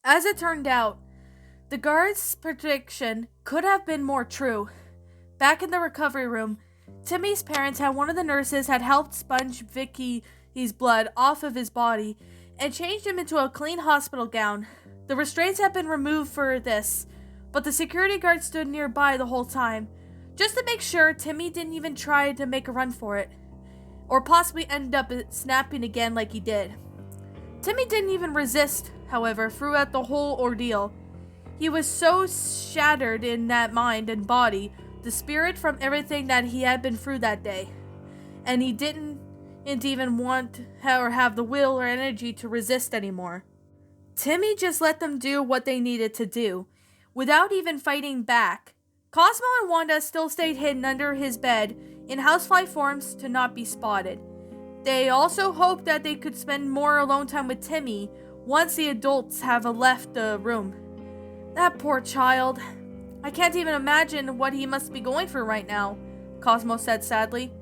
As it turned out, the guard's prediction could have been more true. Back in the recovery room, Timmy's parents had one of the nurses had helped sponge Vicky's blood off of his body and changed him into a clean hospital gown. The restraints had been removed for this, but the security guard stood nearby the whole time, just to make sure Timmy didn't even try to make a run for it, or possibly end up snapping again like he did. Timmy didn't even resist, however, throughout the whole ordeal. He was so shattered in that mind and body, the spirit from everything that he had been through that day, and he didn't even want or have the will or energy to resist anymore. Timmy just let them do what they needed to do, without even fighting back. Cosmo and Wanda still stayed hidden under his bed in housefly forms to not be spotted. They also hoped that they could spend more alone time with Timmy once the adults have left the room. That poor child. I can't even imagine what he must be going through right now, Cosmo said sadly.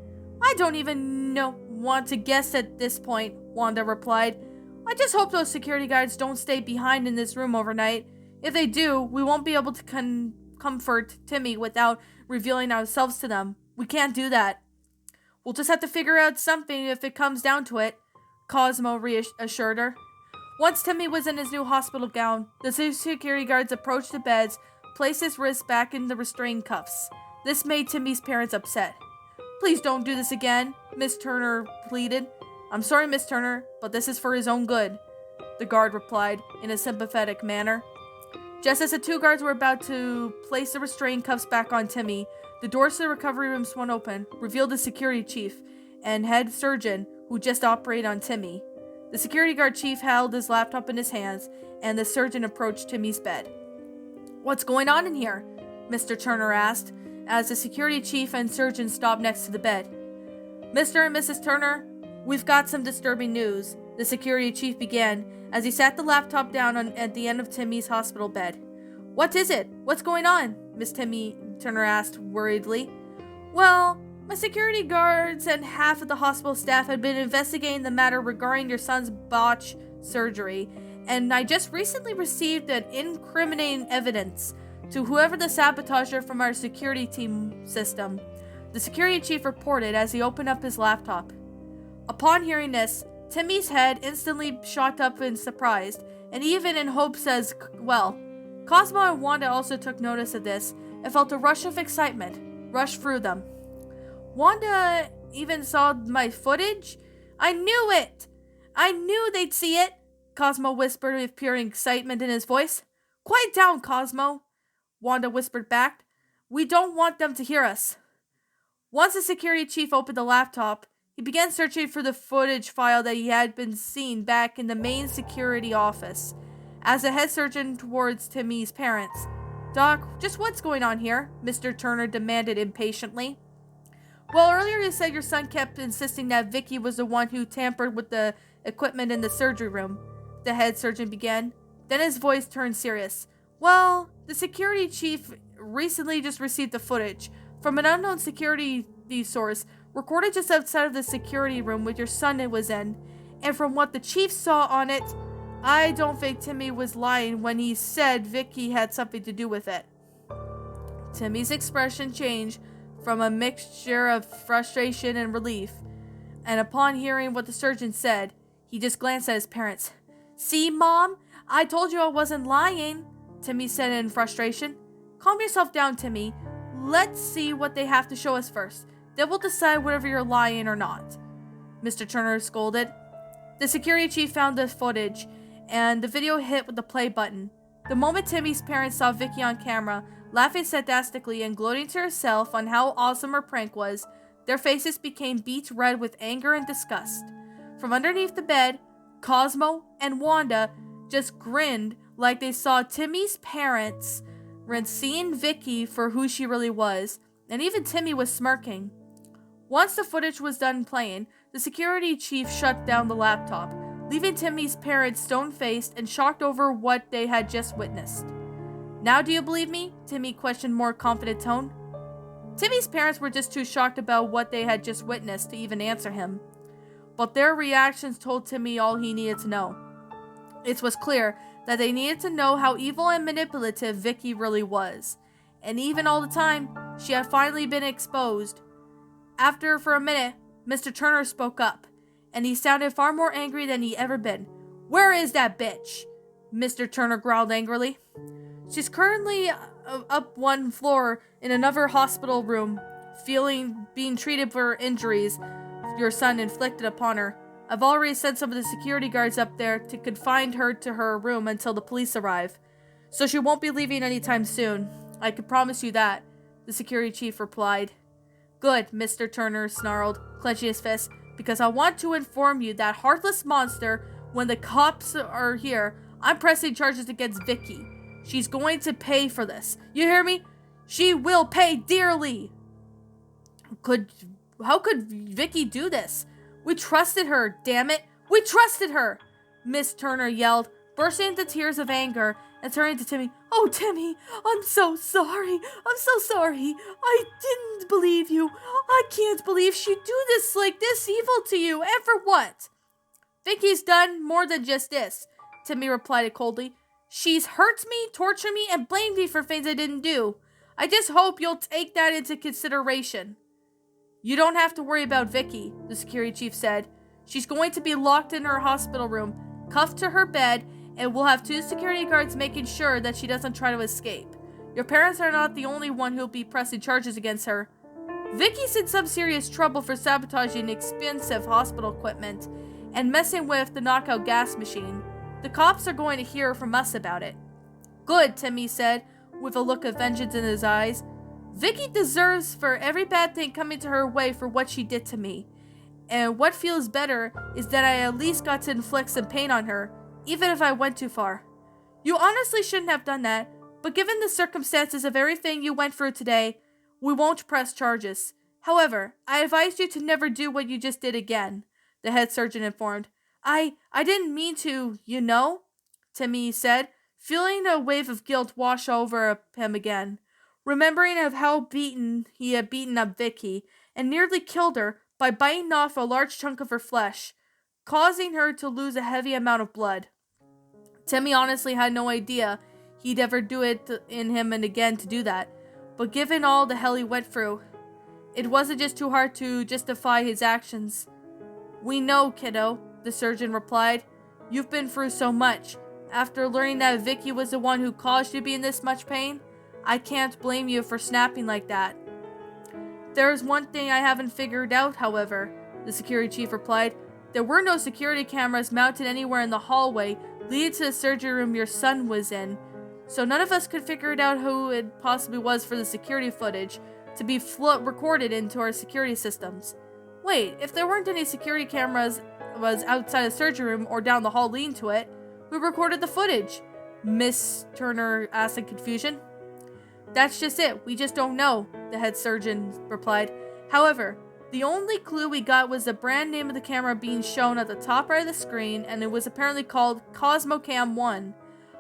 I don't even want to guess at this point, Wanda replied. I just hope those security guards don't stay behind in this room overnight. If they do, we won't be able to comfort Timmy without revealing ourselves to them. We can't do that. We'll just have to figure out something if it comes down to it, Cosmo reassured her. Once Timmy was in his new hospital gown, the security guards approached the beds, placed his wrists back in the restrained cuffs. This made Timmy's parents upset. Please don't do this again, Miss Turner pleaded. I'm sorry, Miss Turner, but this is for his own good, the guard replied in a sympathetic manner. Just as the two guards were about to place the restrained cuffs back on Timmy, the doors to the recovery room swung open, revealed the security chief and head surgeon who just operated on Timmy. The security guard chief held his laptop in his hands, and the surgeon approached Timmy's bed. What's going on in here? Mr. Turner asked, as the security chief and surgeon stopped next to the bed. Mr. and Mrs. Turner, we've got some disturbing news, the security chief began, as he sat the laptop down at the end of Timmy's hospital bed. What is it? What's going on? Miss Timmy Turner asked worriedly. Well, my security guards and half of the hospital staff had been investigating the matter regarding your son's botch surgery, and I just recently received an incriminating evidence to whoever the sabotager from our security team system, the security chief reported as he opened up his laptop. Upon hearing this, Timmy's head instantly shot up in surprise, and even in hopes as well. Cosmo and Wanda also took notice of this and felt a rush of excitement rush through them. Wanda even saw my footage? I knew it! I knew they'd see it! Cosmo whispered with pure excitement in his voice. Quiet down, Cosmo, Wanda whispered back. We don't want them to hear us. Once the security chief opened the laptop, he began searching for the footage file that he had been seen back in the main security office. As the head surgeon towards Timmy's parents. Doc, just what's going on here? Mr. Turner demanded impatiently. Well, earlier you said your son kept insisting that Vicki was the one who tampered with the equipment in the surgery room, the head surgeon began. Then his voice turned serious. Well, the security chief recently just received the footage from an unknown security source recorded just outside of the security room with your son was in, and from what the chief saw on it, I don't think Timmy was lying when he said Vicki had something to do with it. Timmy's expression changed from a mixture of frustration and relief, and upon hearing what the surgeon said, he just glanced at his parents. See, Mom? I told you I wasn't lying, Timmy said in frustration. Calm yourself down, Timmy. Let's see what they have to show us first. Then we'll decide whether you're lying or not, Mr. Turner scolded. The security chief found the footage, and the video hit with the play button. The moment Timmy's parents saw Vicki on camera, laughing sarcastically and gloating to herself on how awesome her prank was, their faces became beet red with anger and disgust. From underneath the bed, Cosmo and Wanda just grinned like they saw Timmy's parents seeing Vicki for who she really was, and even Timmy was smirking. Once the footage was done playing, the security chief shut down the laptop, leaving Timmy's parents stone-faced and shocked over what they had just witnessed. Now do you believe me? Timmy questioned more confident tone. Timmy's parents were just too shocked about what they had just witnessed to even answer him. But their reactions told Timmy all he needed to know. It was clear that they needed to know how evil and manipulative Vicki really was. And even all the time, she had finally been exposed. For a minute, Mr. Turner spoke up, and he sounded far more angry than he'd ever been. "Where is that bitch?" Mr. Turner growled angrily. "She's currently up one floor in another hospital room, being treated for injuries your son inflicted upon her. I've already sent some of the security guards up there to confine her to her room until the police arrive. So she won't be leaving anytime soon. I can promise you that," the security chief replied. "Good," Mr. Turner snarled, clenching his fist, "because I want to inform you that heartless monster, when the cops are here, I'm pressing charges against Vicki. She's going to pay for this. You hear me? She will pay dearly." How could Vicki do this? "We trusted her, damn it! We trusted her!" Miss Turner yelled, bursting into tears of anger and turning to Timmy. "Oh, Timmy, I'm so sorry. I'm so sorry. I didn't believe you. I can't believe she'd do this evil to you. And for what?" "Vicki's done more than just this," Timmy replied coldly. "She's hurt me, tortured me, and blamed me for things I didn't do. I just hope you'll take that into consideration." "You don't have to worry about Vicki," the security chief said. "She's going to be locked in her hospital room, cuffed to her bed, and we'll have 2 security guards making sure that she doesn't try to escape. Your parents are not the only one who'll be pressing charges against her. Vicki's in some serious trouble for sabotaging expensive hospital equipment and messing with the knockout gas machine. The cops are going to hear from us about it." "Good," Timmy said, with a look of vengeance in his eyes. "Vicki deserves for every bad thing coming to her way for what she did to me. And what feels better is that I at least got to inflict some pain on her, even if I went too far. You honestly shouldn't have done that, but given the circumstances of everything you went through today, we won't press charges. However, I advise you to never do what you just did again," the head surgeon informed. I didn't mean to, you know," Timmy said, feeling a wave of guilt wash over him again, remembering of how he had beaten up Vicki and nearly killed her by biting off a large chunk of her flesh, causing her to lose a heavy amount of blood. Timmy honestly had no idea he'd ever do it in him and again to do that, but given all the hell he went through, it wasn't just too hard to justify his actions. "We know, kiddo," the surgeon replied. "You've been through so much. After learning that Vicki was the one who caused you to be in this much pain, I can't blame you for snapping like that." "There's one thing I haven't figured out, however," the security chief replied. "There were no security cameras mounted anywhere in the hallway leading to the surgery room your son was in, so none of us could figure it out who it possibly was for the security footage to be recorded into our security systems." "Wait, if there weren't any security cameras was outside the surgery room or down the hall leading to it, who recorded the footage?" Miss Turner asked in confusion. "That's just it. We just don't know," the head surgeon replied. "However, the only clue we got was the brand name of the camera being shown at the top right of the screen, and it was apparently called Cosmocam 1.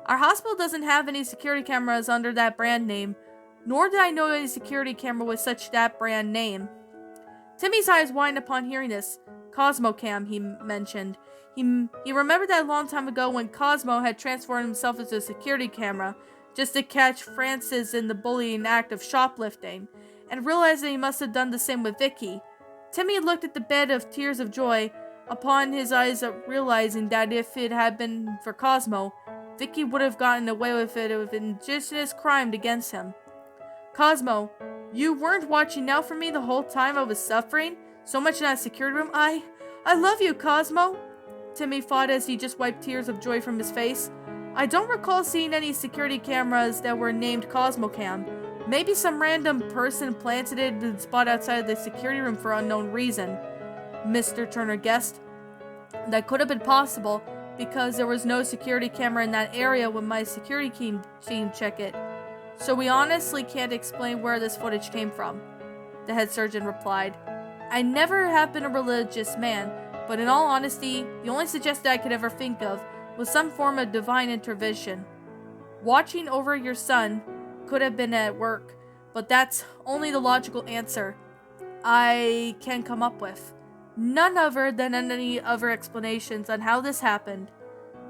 Our hospital doesn't have any security cameras under that brand name, nor did I know any security camera with that brand name." Timmy's eyes widened upon hearing this. Cosmocam, he mentioned. He remembered that a long time ago when Cosmo had transformed himself into a security camera just to catch Francis in the bullying act of shoplifting, and realized that he must have done the same with Vicki. Timmy looked at the bed of tears of joy upon his eyes, realizing that if it had been for Cosmo, Vicki would have gotten away with it of indigenous crime against him. "Cosmo, you weren't watching out for me the whole time I was suffering so much in that security room? I love you, Cosmo," Timmy thought as he just wiped tears of joy from his face. "I don't recall seeing any security cameras that were named Cosmocam. Maybe some random person planted it in the spot outside of the security room for unknown reason," Mr. Turner guessed. "That could have been possible because there was no security camera in that area when my security team checked it. So we honestly can't explain where this footage came from," the head surgeon replied. "I never have been a religious man, but in all honesty, the only suggestion I could ever think of was some form of divine intervention. Watching over your son could have been at work, but that's only the logical answer I can come up with. None other than any other explanations on how this happened."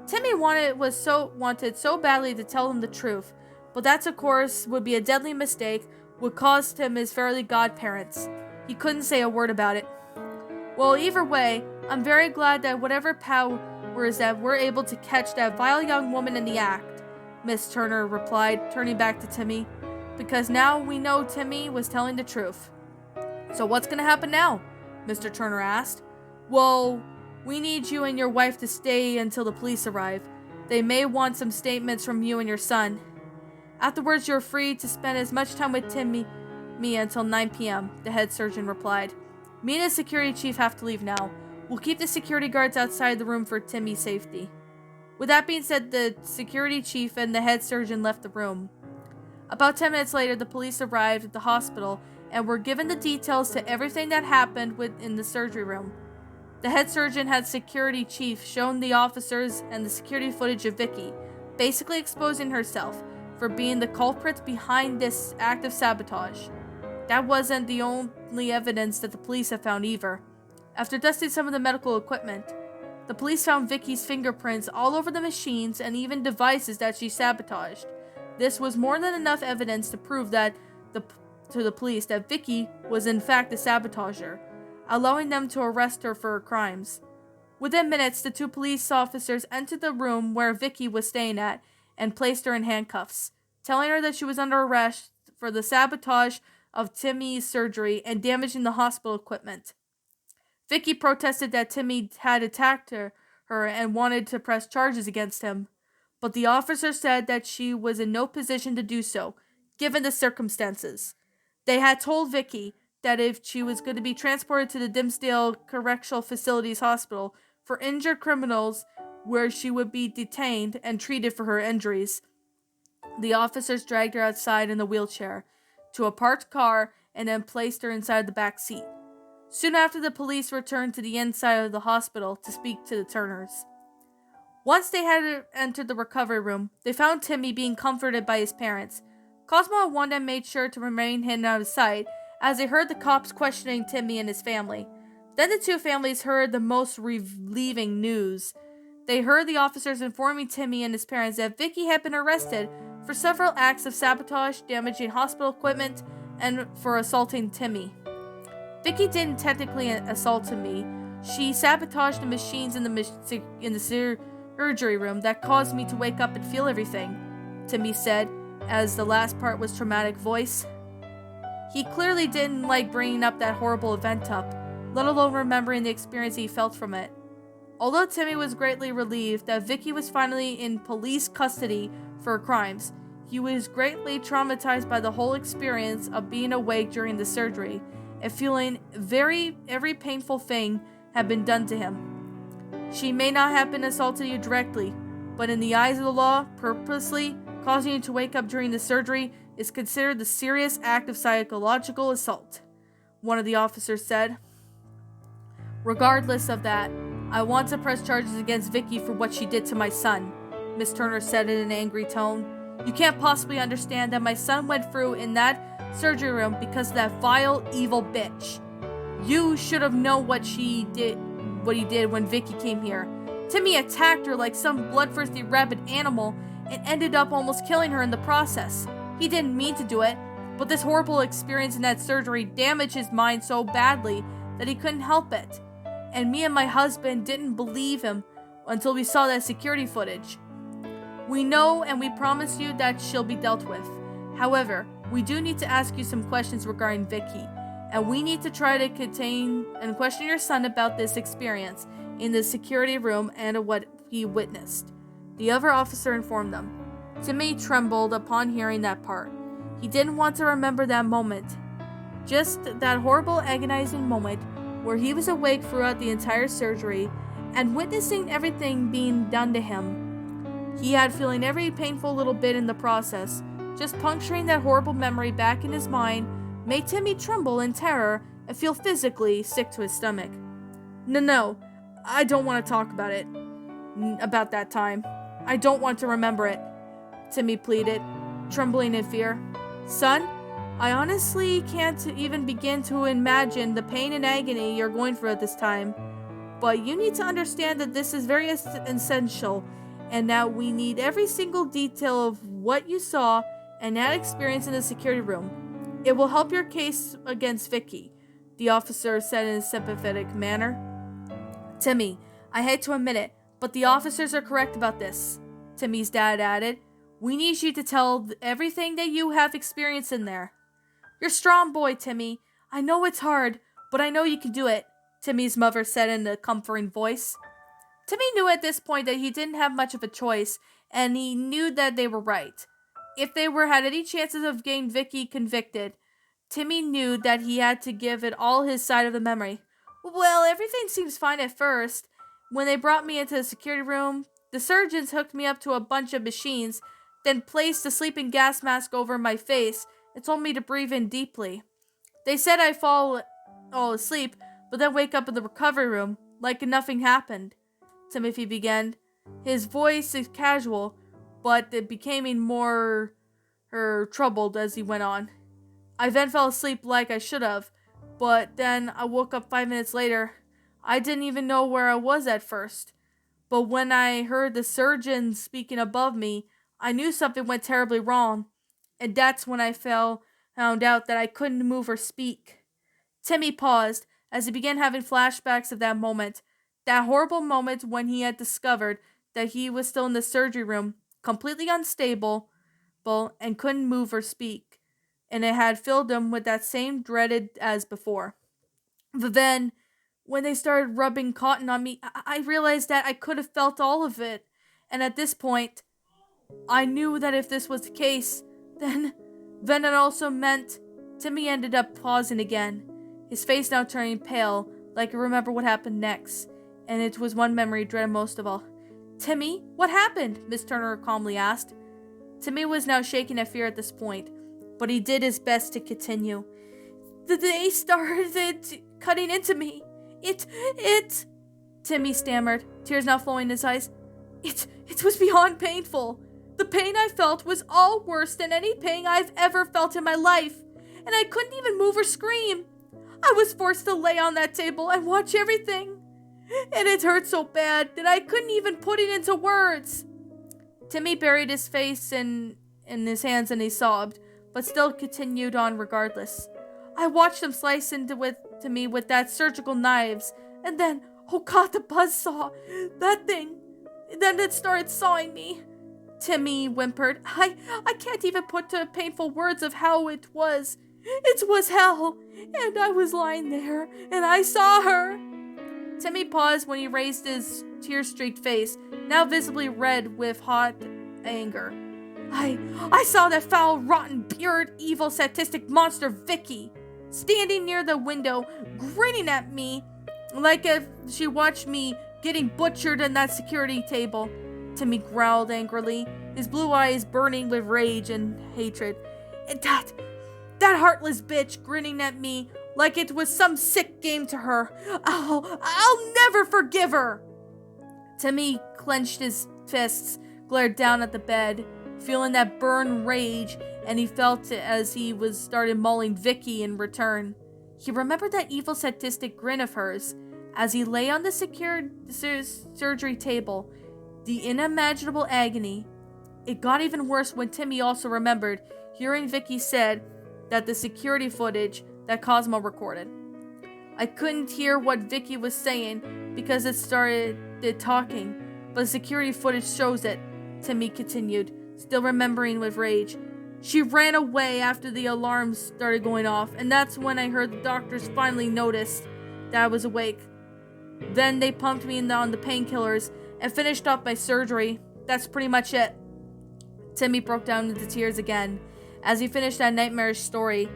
Timmy wanted so badly to tell him the truth, but that of course would be a deadly mistake, would cost him his fairy godparents. He couldn't say a word about it. Well, either way, I'm very glad that whatever powers that we're able to catch that vile young woman in the act, Miss Turner replied, turning back to Timmy, because now we know Timmy was telling the truth. So what's gonna happen now? Mr. Turner asked. Well, we need you and your wife to stay until the police arrive. They may want some statements from you and your son. Afterwards, you're free to spend as much time with Timmy until 9 p.m., the head surgeon replied. Me and the security chief have to leave now. We'll keep the security guards outside the room for Timmy's safety. With that being said, the security chief and the head surgeon left the room. About 10 minutes later, the police arrived at the hospital and were given the details to everything that happened in the surgery room. The head surgeon had security chief shown the officers and the security footage of Vicki, basically exposing herself for being the culprit behind this act of sabotage. That wasn't the only evidence that the police had found either. After dusting some of the medical equipment, the police found Vicki's fingerprints all over the machines and even devices that she sabotaged. This was more than enough evidence to prove to the police that Vicki was in fact the sabotager, allowing them to arrest her for her crimes. Within minutes, the two police officers entered the room where Vicki was staying at and placed her in handcuffs, telling her that she was under arrest for the sabotage of Timmy's surgery and damaging the hospital equipment. Vicki protested that Timmy had attacked her and wanted to press charges against him, but the officer said that she was in no position to do so, given the circumstances. They had told Vicki that if she was going to be transported to the Dimsdale Correctional Facilities Hospital for injured criminals, where she would be detained and treated for her injuries. The officers dragged her outside in a wheelchair to a parked car and then placed her inside the back seat. Soon after, the police returned to the inside of the hospital to speak to the Turners. Once they had entered the recovery room, they found Timmy being comforted by his parents. Cosmo and Wanda made sure to remain hidden out of sight as they heard the cops questioning Timmy and his family. Then the two families heard the most relieving news. They heard the officers informing Timmy and his parents that Vicki had been arrested for several acts of sabotage, damaging hospital equipment, and for assaulting Timmy. Vicki didn't technically assault Timmy. She sabotaged the machines in the surgery room that caused me to wake up and feel everything, Timmy said, as the last part was traumatic voice. He clearly didn't like bringing up that horrible event up, let alone remembering the experience he felt from it. Although Timmy was greatly relieved that Vicki was finally in police custody for her crimes, he was greatly traumatized by the whole experience of being awake during the surgery and feeling every painful thing had been done to him. She may not have been assaulted you directly, but in the eyes of the law, purposely causing you to wake up during the surgery is considered the serious act of psychological assault, one of the officers said. Regardless of that, I want to press charges against Vicki for what she did to my son, Miss Turner said in an angry tone. You can't possibly understand that my son went through in that surgery room because of that vile, evil bitch. You should have known what he did when Vicki came here. Timmy attacked her like some bloodthirsty rabid animal and ended up almost killing her in the process. He didn't mean to do it, but this horrible experience in that surgery damaged his mind so badly that he couldn't help it. And me and my husband didn't believe him until we saw that security footage. We know and we promise you that she'll be dealt with. However, we do need to ask you some questions regarding Vicki, and we need to try to contain and question your son about this experience in the security room and what he witnessed, the other officer informed them. Timmy trembled upon hearing that part. He didn't want to remember that moment. Just that horrible, agonizing moment where he was awake throughout the entire surgery and witnessing everything being done to him. He had feeling every painful little bit in the process. Just puncturing that horrible memory back in his mind made Timmy tremble in terror and feel physically sick to his stomach. No, I don't want to talk about it. About that time. I don't want to remember it, Timmy pleaded, trembling in fear. Son, I honestly can't even begin to imagine the pain and agony you're going through at this time. But you need to understand that this is very essential And now we need every single detail of what you saw and that experience in the security room. It will help your case against Vicki," the officer said in a sympathetic manner. "Timmy, I hate to admit it, but the officers are correct about this," Timmy's dad added. "We need you to tell everything that you have experienced in there." "You're a strong boy, Timmy. I know it's hard, but I know you can do it," Timmy's mother said in a comforting voice. Timmy knew at this point that he didn't have much of a choice, and he knew that they were right. If they had any chances of getting Vicki convicted, Timmy knew that he had to give it all his side of the memory. "Well, everything seems fine at first. When they brought me into the security room, the surgeons hooked me up to a bunch of machines, then placed a sleeping gas mask over my face and told me to breathe in deeply. They said I'd fall asleep, but then wake up in the recovery room, like nothing happened," Timothy began. His voice is casual, but it became more troubled as he went on. "I then fell asleep like I should have, but then I woke up 5 minutes later. I didn't even know where I was at first. But when I heard the surgeon speaking above me, I knew something went terribly wrong. And that's when I found out that I couldn't move or speak." Timmy paused as he began having flashbacks of that moment. That horrible moment when he had discovered that he was still in the surgery room, completely unstable, and couldn't move or speak. And it had filled him with that same dread as before. But then, when they started rubbing cotton on me, I realized that I could have felt all of it. And at this point, I knew that if this was the case, then it also meant... Timmy ended up pausing again, his face now turning pale, like he remembered what happened next. And it was one memory he dreaded most of all. "Timmy, what happened?" Miss Turner calmly asked. Timmy was now shaking in fear at this point, but he did his best to continue. They started cutting into me. It... Timmy stammered, tears now flowing in his eyes. It was beyond painful. The pain I felt was all worse than any pain I've ever felt in my life, and I couldn't even move or scream. I was forced to lay on that table and watch everything, and it hurt so bad that I couldn't even put it into words." Timmy buried his face in his hands and he sobbed, but still continued on regardless. "I watched them slice into me with that surgical knives, and then, oh God, the buzzsaw, that thing, then it started sawing me." Timmy whimpered. I can't even put to painful words of how it was. It was hell, and I was lying there, and I saw her." Timmy paused when he raised his tear-streaked face, now visibly red with hot anger. I saw that foul, rotten, bearded, evil, sadistic monster Vicki, standing near the window, grinning at me like if she watched me getting butchered in that security table. Timmy growled angrily, his blue eyes burning with rage and hatred. "And that heartless bitch grinning at me like it was some sick game to her. I'll never forgive her." Timmy clenched his fists, glared down at the bed, feeling that burn rage, and he felt it as he started mauling Vicki in return. He remembered that evil, sadistic grin of hers as he lay on the secured surgery table, the unimaginable agony. It got even worse when Timmy also remembered hearing Vicki said that the security footage that Cosmo recorded. "I couldn't hear what Vicki was saying because it started talking, but the security footage shows it," Timmy continued, still remembering with rage. "She ran away after the alarms started going off, and that's when I heard the doctors finally noticed that I was awake. Then they pumped me on the painkillers and finished off my surgery. That's pretty much it." Timmy broke down into tears again as he finished that nightmarish story.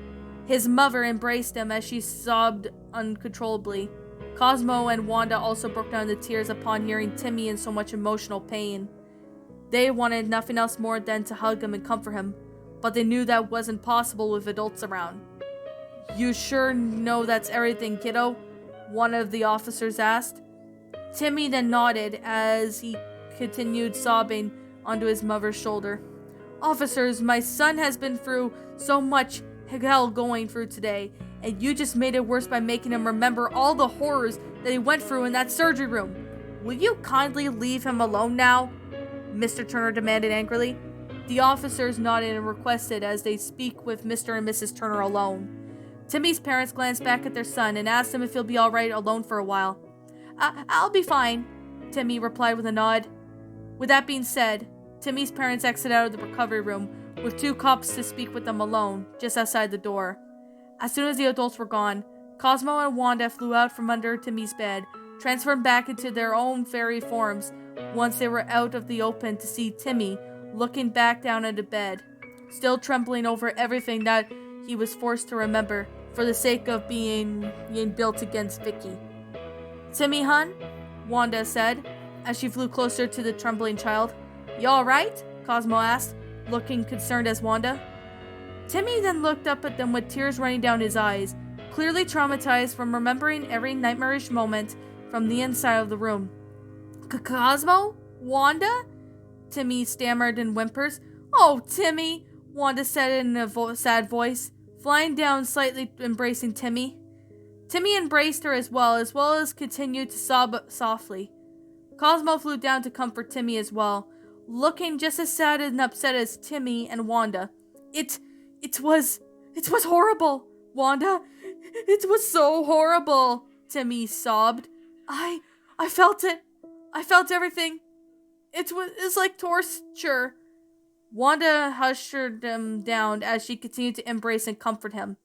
His mother embraced him as she sobbed uncontrollably. Cosmo and Wanda also broke down into tears upon hearing Timmy in so much emotional pain. They wanted nothing else more than to hug him and comfort him, but they knew that wasn't possible with adults around. "You sure know that's everything, kiddo?" one of the officers asked. Timmy then nodded as he continued sobbing onto his mother's shoulder. "Officers, my son has been through so much hell going through today, and you just made it worse by making him remember all the horrors that he went through in that surgery room. Will you kindly leave him alone now?" Mr. Turner demanded angrily. The officers nodded and requested as they speak with Mr. and Mrs. Turner alone. Timmy's parents glanced back at their son and asked him if he'll be alright alone for a while. I'll be fine, Timmy replied with a nod. With that being said, Timmy's parents exited out of the recovery room with 2 cops to speak with them alone, just outside the door. As soon as the adults were gone, Cosmo and Wanda flew out from under Timmy's bed, transformed back into their own fairy forms once they were out of the open to see Timmy looking back down at the bed, still trembling over everything that he was forced to remember for the sake of being built against Vicki. Timmy, hun? Wanda said, as she flew closer to the trembling child. You alright? Cosmo asked, looking concerned as Wanda. Timmy then looked up at them with tears running down his eyes, clearly traumatized from remembering every nightmarish moment from the inside of the room. Cosmo? Wanda? Timmy stammered in whimpers. Oh, Timmy, Wanda said in a sad voice, flying down slightly, embracing Timmy. Timmy embraced her as well as continued to sob softly. Cosmo flew down to comfort Timmy as well, looking just as sad and upset as Timmy and Wanda. It was horrible, Wanda. It was so horrible, Timmy sobbed. I felt it. I felt everything. It was like torture. Wanda hushed him down as she continued to embrace and comfort him.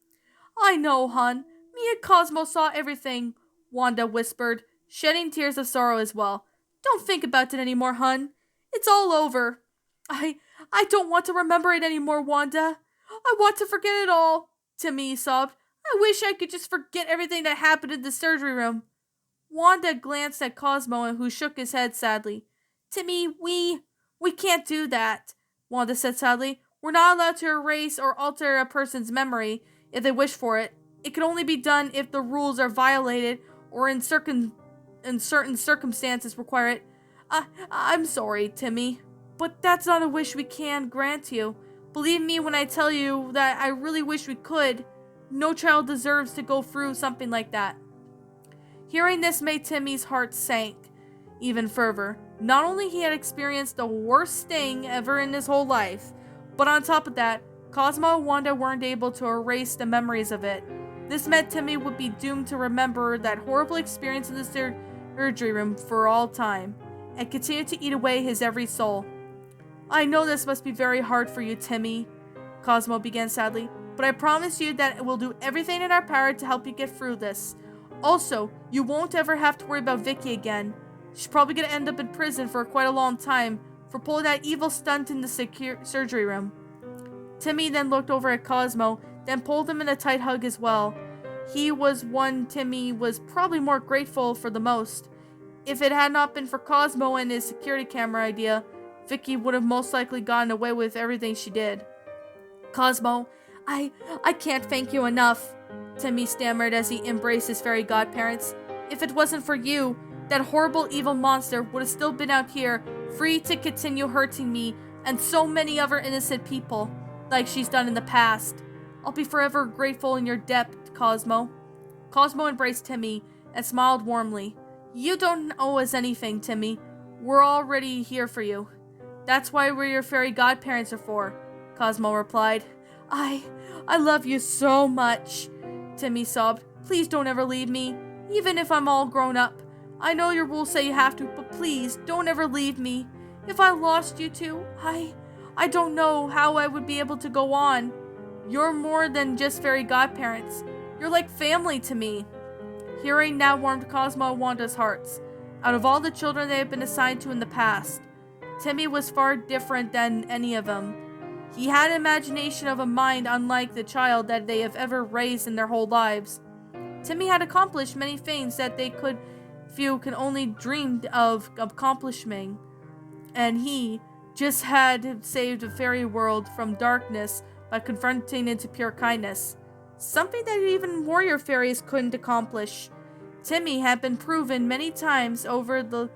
I know, hon. Me and Cosmo saw everything, Wanda whispered, shedding tears of sorrow as well. Don't think about it anymore, hun. It's all over. I don't want to remember it anymore, Wanda. I want to forget it all, Timmy sobbed. I wish I could just forget everything that happened in the surgery room. Wanda glanced at Cosmo, who shook his head sadly. Timmy, we can't do that, Wanda said sadly. We're not allowed to erase or alter a person's memory if they wish for it. It can only be done if the rules are violated or in certain circumstances require it. I'm sorry, Timmy, but that's not a wish we can grant you. Believe me when I tell you that I really wish we could. No child deserves to go through something like that. Hearing this made Timmy's heart sank even further. Not only he had experienced the worst thing ever in his whole life, but on top of that, Cosmo and Wanda weren't able to erase the memories of it. This meant Timmy would be doomed to remember that horrible experience in the surgery room for all time, and continue to eat away his every soul. I know this must be very hard for you, Timmy, Cosmo began sadly, but I promise you that we'll do everything in our power to help you get through this. Also, you won't ever have to worry about Vicki again. She's probably going to end up in prison for quite a long time for pulling that evil stunt in the surgery room. Timmy then looked over at Cosmo, then pulled him in a tight hug as well. He was one Timmy was probably more grateful for the most. If it had not been for Cosmo and his security camera idea, Vicki would have most likely gotten away with everything she did. Cosmo, I can't thank you enough, Timmy stammered as he embraced his fairy godparents. If it wasn't for you, that horrible evil monster would have still been out here, free to continue hurting me and so many other innocent people, like she's done in the past. I'll be forever grateful in your debt, Cosmo. Cosmo embraced Timmy and smiled warmly. You don't owe us anything, Timmy. We're already here for you. That's why we're your fairy godparents are for, Cosmo replied. I love you so much, Timmy sobbed. Please don't ever leave me, even if I'm all grown up. I know your rules say you have to, but please don't ever leave me. If I lost you two, I don't know how I would be able to go on. You're more than just fairy godparents. You're like family to me. Hearing that warmed Cosmo and Wanda's hearts. Out of all the children they had been assigned to in the past, Timmy was far different than any of them. He had an imagination of a mind unlike the child that they have ever raised in their whole lives. Timmy had accomplished many things that few can only dream of accomplishing, and he just had saved the fairy world from darkness by confronting it to pure kindness, something that even warrior fairies couldn't accomplish. Timmy had been proven many times over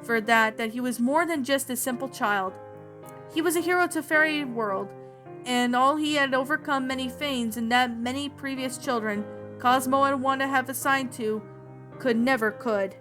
for that he was more than just a simple child. He was a hero to fairy world, and all he had overcome many things and that many previous children Cosmo and Wanda have assigned to never could.